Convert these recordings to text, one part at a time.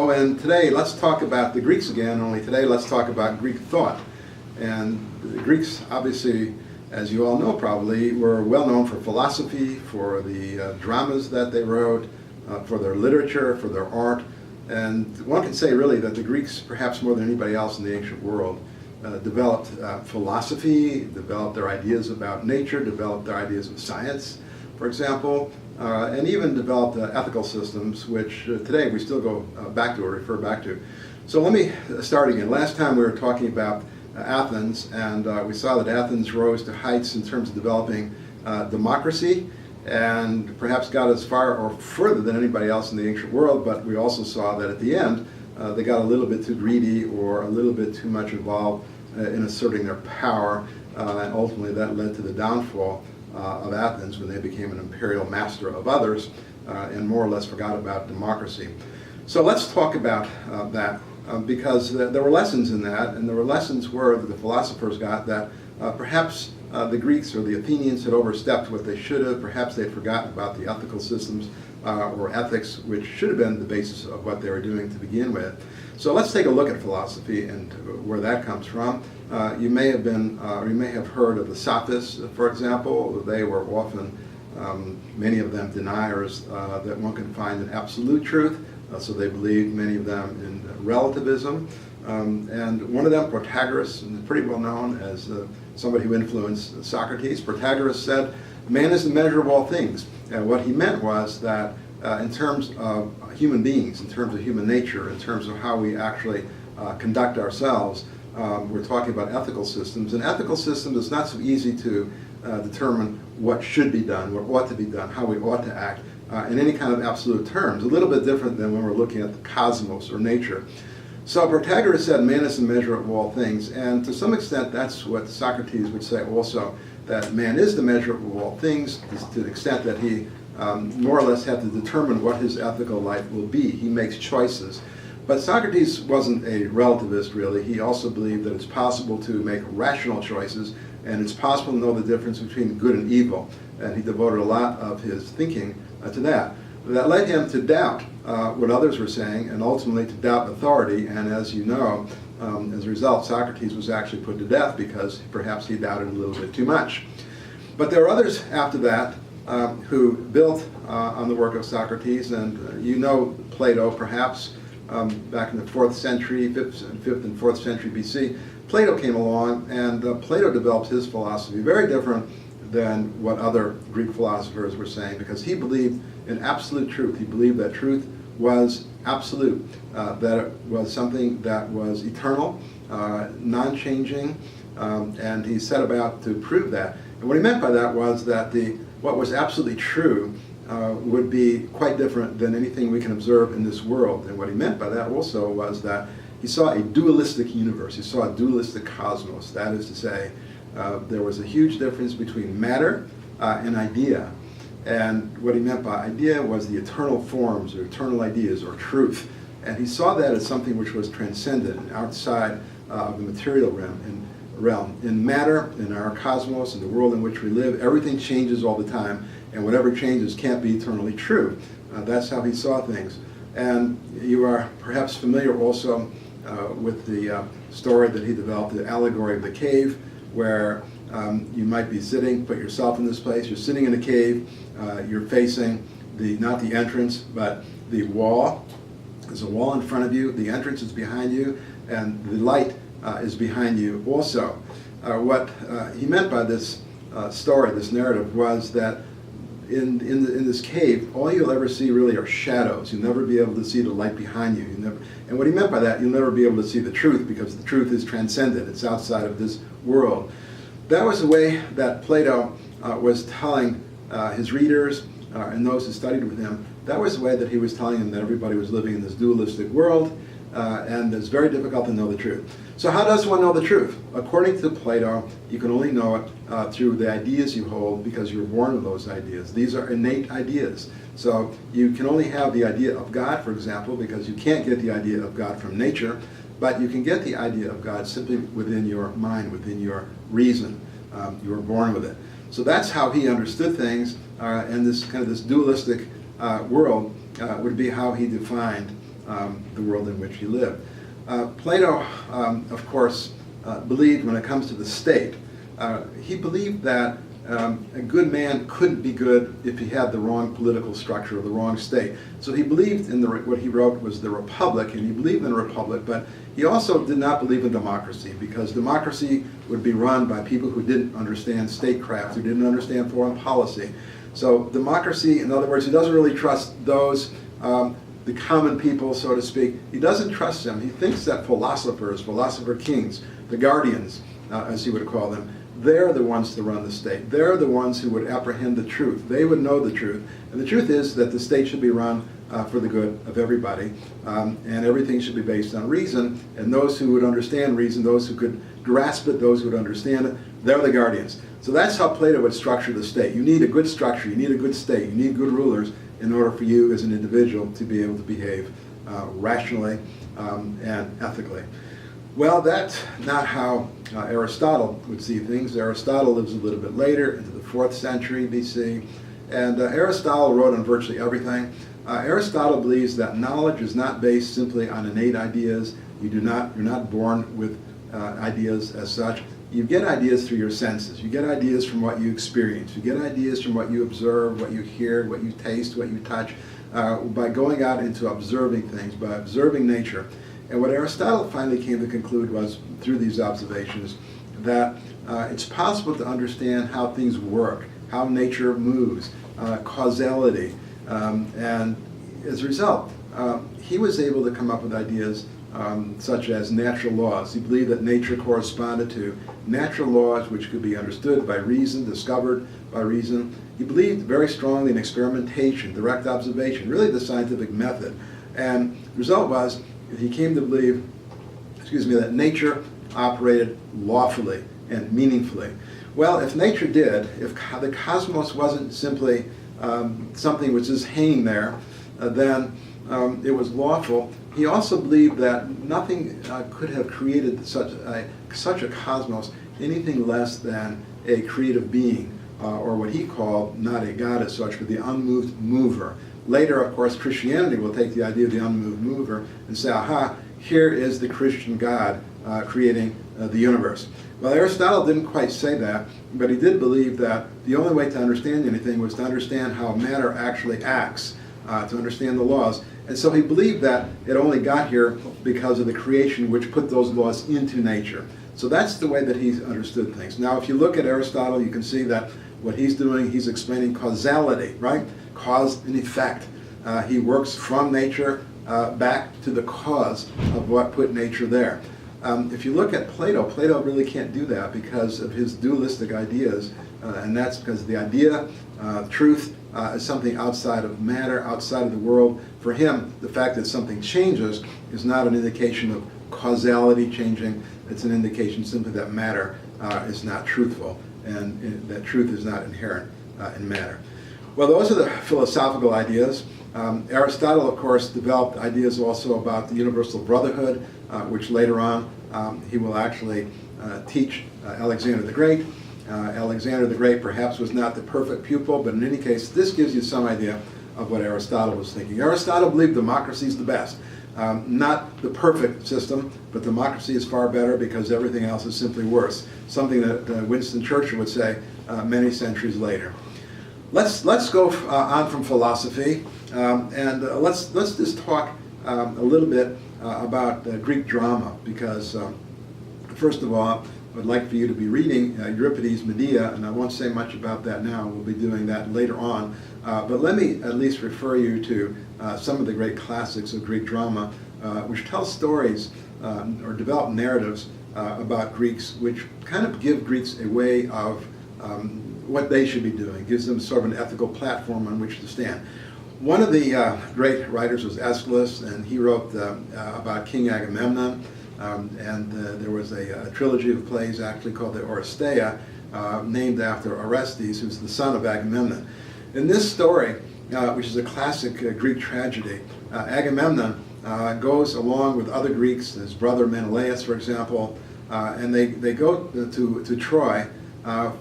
Plato, and today let's talk about the Greeks again, only today let's talk about Greek thought. And the Greeks, obviously, as you all know probably, were well known for philosophy, for the dramas that they wrote, for their literature, for their art. And one can say really that the Greeks, perhaps more than anybody else in the ancient world, developed philosophy, developed their ideas about nature, developed their ideas of science, for example, and even developed ethical systems, which today we still go back to or refer back to. So let me start again. Last time we were talking about Athens, and we saw that Athens rose to heights in terms of developing democracy, and perhaps got as far or further than anybody else in the ancient world, but we also saw that at the end they got a little bit too greedy or a little bit too much involved in asserting their power, and ultimately that led to the downfall of Athens when they became an imperial master of others and more or less forgot about democracy. So let's talk about that because there were lessons in that, and there were lessons where the philosophers got that perhaps the Greeks or the Athenians had overstepped what they should have. Perhaps they'd forgotten about the ethical systems or ethics, which should have been the basis of what they were doing to begin with. So let's take a look at philosophy and where that comes from. You may have been, or you may have heard of the Sophists, for example. They were often, many of them, deniers that one can find an absolute truth. So they believed, many of them, in relativism. And one of them, Protagoras, pretty well known as somebody who influenced Socrates. Protagoras said, man is the measure of all things. And what he meant was that in terms of human beings, in terms of human nature, in terms of how we actually conduct ourselves, we're talking about ethical systems. And ethical systems, it's not so easy to determine what should be done, what ought to be done, how we ought to act in any kind of absolute terms. A little bit different than when we're looking at the cosmos or nature. So Protagoras said man is the measure of all things, and to some extent that's what Socrates would say also, that man is the measure of all things to the extent that he more or less had to determine what his ethical life will be. He makes choices. But Socrates wasn't a relativist really. He also believed that it's possible to make rational choices, and it's possible to know the difference between good and evil. And he devoted a lot of his thinking to that. That led him to doubt what others were saying, and ultimately to doubt authority. And as you know, as a result, Socrates was actually put to death because perhaps he doubted a little bit too much. But there were others after that who built on the work of Socrates, and you know Plato perhaps, back in the 4th century, 5th and 4th century BC. Plato came along, and Plato developed his philosophy, very different than what other Greek philosophers were saying, because he believed in absolute truth. He believed that truth was absolute, that it was something that was eternal, non-changing, and he set about to prove that. And what he meant by that was that what was absolutely true would be quite different than anything we can observe in this world. And what he meant by that also was that he saw a dualistic universe. He saw a dualistic cosmos. That is to say, there was a huge difference between matter and idea. And what he meant by idea was the eternal forms or eternal ideas or truth. And he saw that as something which was transcendent and outside of the material realm. In matter, in our cosmos, in the world in which we live, everything changes all the time, and whatever changes can't be eternally true. That's how he saw things. And you are perhaps familiar also with the story that he developed, the allegory of the cave, where you might be sitting, put yourself in this place, you're sitting in a cave, you're facing not the entrance, but the wall. There's a wall in front of you, the entrance is behind you, and the light is behind you also. What he meant by this story, this narrative, was that in this cave, all you'll ever see really are shadows. You'll never be able to see the light behind you. And what he meant by that, you'll never be able to see the truth, because the truth is transcendent. It's outside of this world. That was the way that Plato was telling his readers and those who studied with him. That was the way that he was telling them that everybody was living in this dualistic world, and it's very difficult to know the truth. So how does one know the truth? According to Plato, you can only know it through the ideas you hold, because you were born with those ideas. These are innate ideas. So you can only have the idea of God, for example, because you can't get the idea of God from nature, but you can get the idea of God simply within your mind, within your reason. You were born with it. So that's how he understood things, and this dualistic world would be how he defined the world in which he lived. Plato, of course, believed when it comes to the state, he believed that a good man couldn't be good if he had the wrong political structure or the wrong state. So he believed in what he wrote was the Republic, and he believed in a republic, but he also did not believe in democracy, because democracy would be run by people who didn't understand statecraft, who didn't understand foreign policy. So democracy, in other words, he doesn't really trust those, the common people, so to speak. He doesn't trust them. He thinks that philosophers, philosopher kings, the guardians, as he would call them, they're the ones to run the state. They're the ones who would apprehend the truth. They would know the truth. And the truth is that the state should be run for the good of everybody, and everything should be based on reason. And those who would understand reason, those who could grasp it, those who would understand it, they're the guardians. So that's how Plato would structure the state. You need a good structure, you need a good state, you need good rulers in order for you as an individual to be able to behave rationally and ethically. Well, that's not how Aristotle would see things. Aristotle lives a little bit later, into the 4th century BC, and Aristotle wrote on virtually everything. Aristotle believes that knowledge is not based simply on innate ideas. You're not born with ideas as such. You get ideas through your senses. You get ideas from what you experience. You get ideas from what you observe, what you hear, what you taste, what you touch, by going out into observing things, by observing nature. And what Aristotle finally came to conclude was, through these observations, that it's possible to understand how things work, how nature moves, causality, and as a result, he was able to come up with ideas such as natural laws. He believed that nature corresponded to natural laws which could be understood by reason, discovered by reason. He believed very strongly in experimentation, direct observation, really the scientific method. And the result was he came to believe, that nature operated lawfully and meaningfully. Well, if nature did, if the cosmos wasn't simply something which is hanging there, then it was lawful. He also believed that nothing could have created such a cosmos, anything less than a creative being, or what he called, not a god as such, but the unmoved mover. Later, of course, Christianity will take the idea of the unmoved mover and say, aha, here is the Christian God creating the universe. Well, Aristotle didn't quite say that, but he did believe that the only way to understand anything was to understand how matter actually acts, to understand the laws. And so he believed that it only got here because of the creation which put those laws into nature. So that's the way that he understood things. Now, if you look at Aristotle, you can see that what he's doing, he's explaining causality, right? Cause and effect. He works from nature back to the cause of what put nature there. If you look at Plato, Plato really can't do that because of his dualistic ideas, and that's because the idea, truth, is something outside of matter, outside of the world. For him, the fact that something changes is not an indication of causality changing. It's an indication simply that matter is not truthful, and that truth is not inherent in matter. Well, those are the philosophical ideas. Aristotle, of course, developed ideas also about the universal brotherhood, which later on he will actually teach Alexander the Great. Alexander the Great perhaps was not the perfect pupil, but in any case, this gives you some idea of what Aristotle was thinking. Aristotle believed democracy is the best. Not the perfect system, but democracy is far better because everything else is simply worse. Something that Winston Churchill would say many centuries later. Let's go on from philosophy, and let's just talk a little bit about Greek drama, because first of all, I would like for you to be reading Euripides' Medea, and I won't say much about that now. We'll be doing that later on. But let me at least refer you to some of the great classics of Greek drama, which tell stories or develop narratives about Greeks, which kind of give Greeks a way of what they should be doing. It gives them sort of an ethical platform on which to stand. One of the great writers was Aeschylus, and he wrote about King Agamemnon. There was a trilogy of plays actually called the Oresteia, named after Orestes, who's the son of Agamemnon. In this story, which is a classic Greek tragedy, Agamemnon goes along with other Greeks, his brother Menelaus, for example, and they go to Troy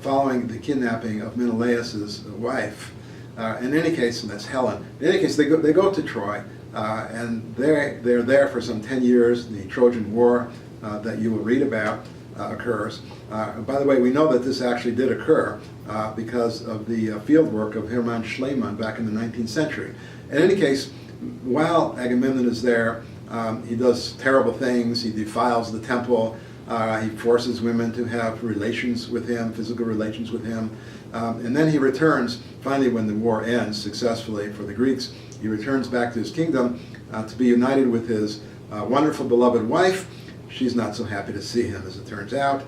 following the kidnapping of Menelaus's wife. In any case, and that's Helen. In any case, they go to Troy, and they're there for some 10 years. The Trojan War that you will read about occurs. By the way, we know that this actually did occur because of the field work of Hermann Schliemann back in the 19th century. In any case, while Agamemnon is there, he does terrible things. He defiles the temple. He forces women to have relations with him, physical relations with him. And then he returns, finally when the war ends successfully for the Greeks, he returns back to his kingdom to be united with his wonderful beloved wife. She's not so happy to see him, as it turns out.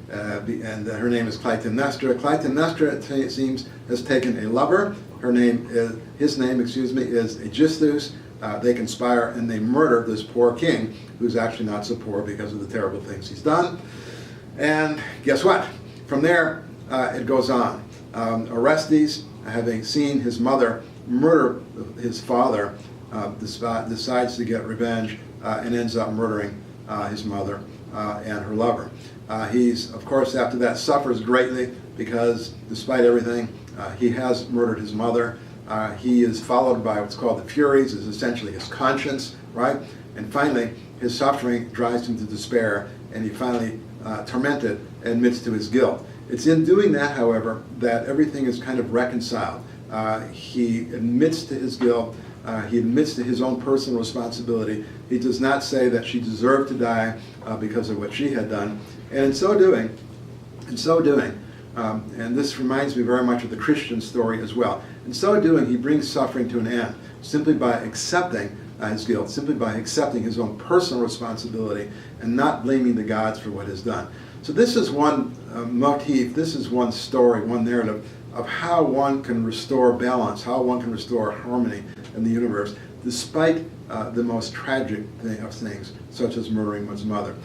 And her name is Clytemnestra. Clytemnestra, it seems, has taken a lover. His name is Aegisthus. They conspire and they murder this poor king, who's actually not so poor because of the terrible things he's done. And guess what? From there, it goes on. Orestes, having seen his mother murder his father, decides to get revenge and ends up murdering his mother and her lover. He's, of course, after that suffers greatly because despite everything, he has murdered his mother. He is followed by what's called the Furies, is essentially his conscience, right? And finally, his suffering drives him to despair, and he finally, tormented, admits to his guilt. It's in doing that, however, that everything is kind of reconciled. He admits to his guilt. He admits to his own personal responsibility. He does not say that she deserved to die because of what she had done. And in so doing, and this reminds me very much of the Christian story as well. In so doing, he brings suffering to an end, simply by accepting his guilt, simply by accepting his own personal responsibility and not blaming the gods for what is done. So this is one motif, this is one story, one narrative of how one can restore balance, how one can restore harmony in the universe, despite the most tragic of things, such as murdering one's mother.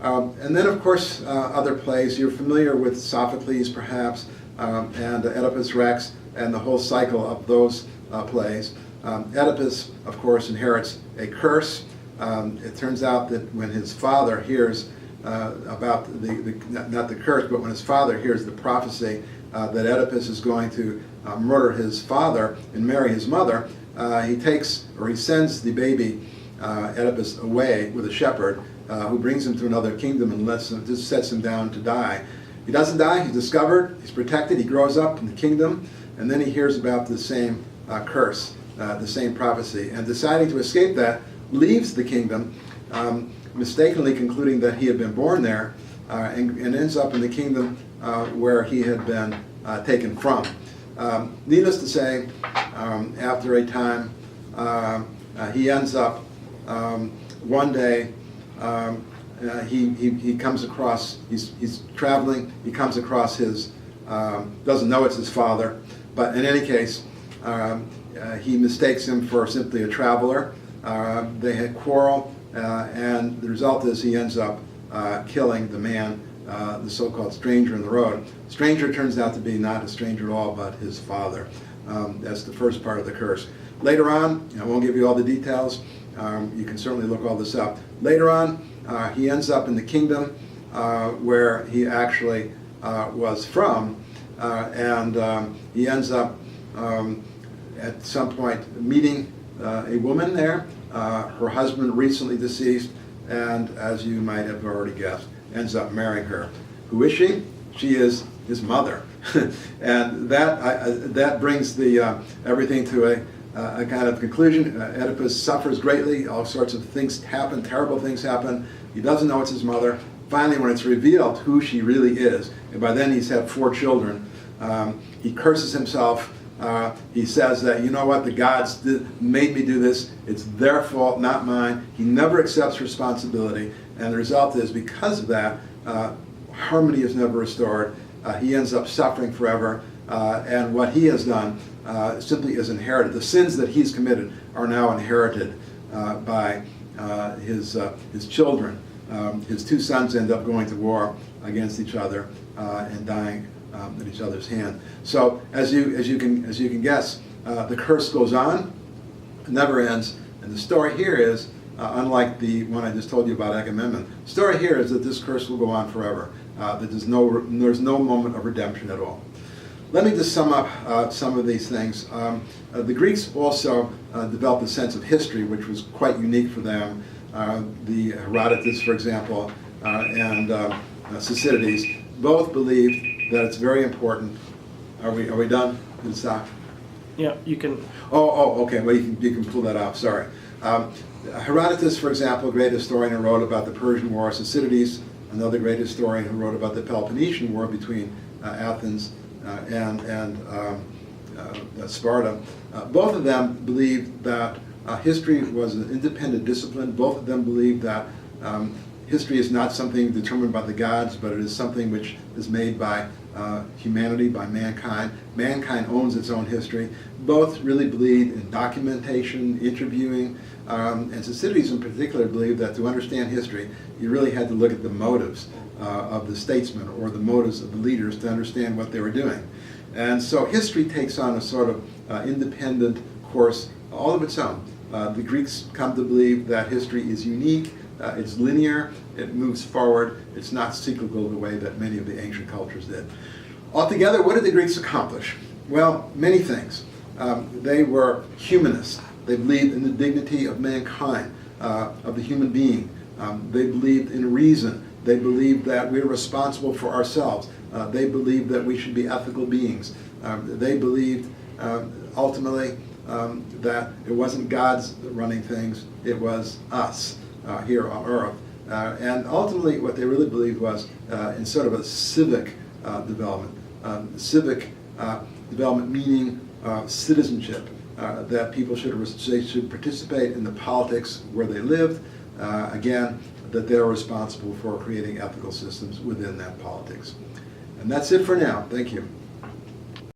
And then, of course, other plays. You're familiar with Sophocles, perhaps, and Oedipus Rex, and the whole cycle of those plays. Oedipus, of course, inherits a curse. It turns out that when his father hears about not the curse, but when his father hears the prophecy that Oedipus is going to murder his father and marry his mother, he sends the baby Oedipus away with a shepherd who brings him to another kingdom and just sets him down to die. He doesn't die, he's discovered, he's protected, he grows up in the kingdom, and then he hears about the same curse, the same prophecy, and deciding to escape that, leaves the kingdom, mistakenly concluding that he had been born there, and ends up in the kingdom where he had been taken from. Needless to say, after a time, he ends up one day. He comes across. He's traveling. He comes across his. Doesn't know it's his father, but in any case, he mistakes him for simply a traveler. They had quarrel, and the result is he ends up killing the man, the so-called stranger in the road. Stranger turns out to be not a stranger at all, but his father. That's the first part of the curse. Later on, I won't give you all the details. You can certainly look all this up. Later on, he ends up in the kingdom where he actually was from, and he ends up at some point meeting a woman there. Her husband recently deceased, and as you might have already guessed, ends up marrying her. Who is she? She is his mother, and that brings the everything to a kind of conclusion. Oedipus suffers greatly. All sorts of things happen. Terrible things happen. He doesn't know it's his mother. Finally, when it's revealed who she really is, and by then he's had 4 children, he curses himself. He says that, you know what, the gods made me do this. It's their fault, not mine. He never accepts responsibility, and the result is, because of that, harmony is never restored. He ends up suffering forever, and what he has done simply is inherited. The sins that he's committed are now inherited by his children. His 2 sons end up going to war against each other and dying at each other's hand. So as you can guess, the curse goes on, it never ends, and the story here is, unlike the one I just told you about Agamemnon, the story here is that this curse will go on forever. That there's no moment of redemption at all. let me just sum up some of these things. The Greeks also developed a sense of history, which was quite unique for them. The Herodotus, for example, and Thucydides both believed that it's very important. Are we done? Can we stop? Yeah, you can. Okay. Well, you can pull that off. Sorry. Herodotus, for example, a great historian who wrote about the Persian War. Thucydides, another great historian who wrote about the Peloponnesian War between Athens and Sparta. Both of them believed that history was an independent discipline. Both of them believed that history is not something determined by the gods, but it is something which is made by humanity, by mankind. Mankind owns its own history. Both really believed in documentation, interviewing, and Thucydides in particular believed that to understand history, you really had to look at the motives of the statesmen or the motives of the leaders to understand what they were doing. And so history takes on a sort of independent course all of its own. The Greeks come to believe that history is unique, it's linear, it moves forward, it's not cyclical the way that many of the ancient cultures did. Altogether, what did the Greeks accomplish? Well, many things. They were humanists. They believed in the dignity of mankind, of the human being. They believed in reason. They believed that we are responsible for ourselves. They believed that we should be ethical beings. They believed, ultimately, that it wasn't God's running things, it was us here on earth. And ultimately, what they really believed was in sort of a civic development. Civic development meaning citizenship, that people should participate in the politics where they lived. Again, that they're responsible for creating ethical systems within that politics. And that's it for now. Thank you.